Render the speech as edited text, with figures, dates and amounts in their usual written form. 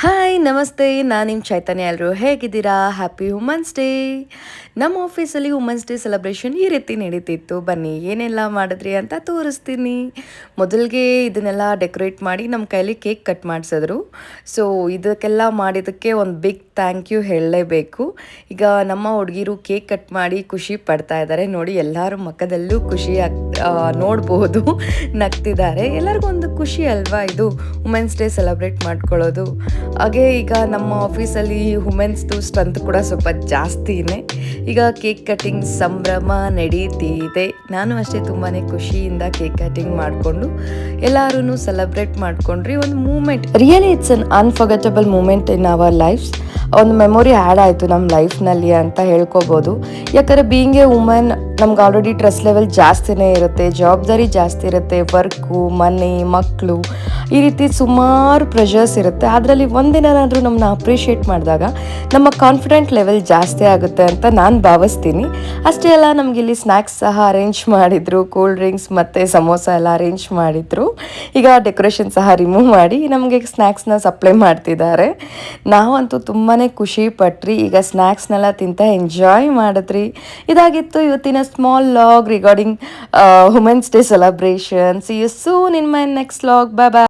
Hi ನಮಸ್ತೆ, ನಾನು ನಿಮ್ಮ ಚೈತನ್ಯ. ಎಲ್ಲರೂ ಹೇಗಿದ್ದೀರಾ? Happy women's day. ನಮ್ಮ ಆಫೀಸಲ್ಲಿ ವುಮೆನ್ಸ್ ಡೇ ಸೆಲೆಬ್ರೇಷನ್ ಈ ರೀತಿ ನಡೀತಿತ್ತು. ಬನ್ನಿ ಏನೆಲ್ಲ ಮಾಡಿದ್ರಿ ಅಂತ ತೋರಿಸ್ತೀನಿ. ಮೊದಲಿಗೆ ಇದನ್ನೆಲ್ಲ ಡೆಕೋರೇಟ್ ಮಾಡಿ ನಮ್ಮ ಕೈಲಿ ಕೇಕ್ ಕಟ್ ಮಾಡಿಸಿದ್ರು. ಸೊ ಇದಕ್ಕೆಲ್ಲ ಮಾಡಿದ್ದಕ್ಕೆ ಒಂದು ಬಿಗ್ ಥ್ಯಾಂಕ್ ಯು ಹೇಳಲೇಬೇಕು. ಈಗ ನಮ್ಮ ಹುಡುಗಿರು ಕೇಕ್ ಕಟ್ ಮಾಡಿ ಖುಷಿ ಪಡ್ತಾ ಇದ್ದಾರೆ ನೋಡಿ. ಎಲ್ಲರೂ ಮುಖದಲ್ಲೂ ಖುಷಿ ನೋಡ್ಬೋದು, ನಗ್ತಿದ್ದಾರೆ. ಎಲ್ಲರಿಗೂ ಒಂದು ಖುಷಿ ಅಲ್ವಾ ಇದು, ವುಮೆನ್ಸ್ ಡೇ ಸೆಲೆಬ್ರೇಟ್ ಮಾಡ್ಕೊಳ್ಳೋದು. ಹಾಗೆ ಈಗ ನಮ್ಮ ಆಫೀಸಲ್ಲಿ ವುಮೆನ್ಸ್ದು ಸ್ಟ್ರೆಂತ್ ಕೂಡ ಸ್ವಲ್ಪ ಜಾಸ್ತಿನೇ. ಈಗ ಕೇಕ್ ಕಟ್ಟಿಂಗ್ ಸಂಭ್ರಮ ನಡೀತಿದೆ. ನಾನು ಅಷ್ಟೇ ತುಂಬಾ ಖುಷಿಯಿಂದ ಕೇಕ್ ಕಟ್ಟಿಂಗ್ ಮಾಡಿಕೊಂಡು ಎಲ್ಲರೂ ಸೆಲೆಬ್ರೇಟ್ ಮಾಡ್ಕೊಂಡ್ರಿ. ಒಂದು moment, really it's un unforgettable moment in our lifes. ಒಂದು ಮೆಮೊರಿ ಆ್ಯಡ್ ಆಯಿತು ನಮ್ಮ ಲೈಫ್ನಲ್ಲಿ ಅಂತ ಹೇಳ್ಕೊಬೋದು. ಯಾಕಂದರೆ ಬೀಯಿಂಗ್ ಎ ವುಮೆನ್ ನಮ್ಗೆ ಆಲ್ರೆಡಿ ಸ್ಟ್ರೆಸ್ ಲೆವೆಲ್ ಜಾಸ್ತಿನೇ ಇರುತ್ತೆ, ಜವಾಬ್ದಾರಿ ಜಾಸ್ತಿ ಇರುತ್ತೆ, ವರ್ಕು, ಮನೆ, ಮಕ್ಕಳು, ಈ ರೀತಿ ಸುಮಾರು ಪ್ರೆಷರ್ಸ್ ಇರುತ್ತೆ. ಅದರಲ್ಲಿ ಒಂದಿನಾದ್ರೂ ನಮ್ಮನ್ನ ಅಪ್ರಿಷಿಯೇಟ್ ಮಾಡಿದಾಗ ನಮ್ಮ ಕಾನ್ಫಿಡೆಂಟ್ ಲೆವೆಲ್ ಜಾಸ್ತಿ ಆಗುತ್ತೆ ಅಂತ ನಾನು ಭಾವಿಸ್ತೀನಿ. ಅಷ್ಟೇ ಅಲ್ಲ, ನಮಗಿಲ್ಲಿ ಸ್ನ್ಯಾಕ್ಸ್ ಸಹ ಅರೇಂಜ್ ಮಾಡಿದರು, ಕೂಲ್ ಡ್ರಿಂಕ್ಸ್ ಮತ್ತು ಸಮೋಸ ಎಲ್ಲ ಅರೇಂಜ್ ಮಾಡಿದರು. ಈಗ ಡೆಕೋರೇಷನ್ ಸಹ ರಿಮೂವ್ ಮಾಡಿ ನಮಗೆ ಸ್ನ್ಯಾಕ್ಸ್ನ ಸಪ್ಲೈ ಮಾಡ್ತಿದ್ದಾರೆ. ನಾವಂತೂ ತುಂಬಾ ಖುಷಿ ಪಟ್ರಿ. ಈಗ ಸ್ನ್ಯಾಕ್ಸ್ನೆಲ್ಲ ತಿಂತ ಎಂಜಾಯ್ ಮಾಡಿದ್ರಿ. ಇದಾಗಿತ್ತು ಇವತ್ತಿನ small log regarding women's day celebration. See you soon in my next log. Bye bye.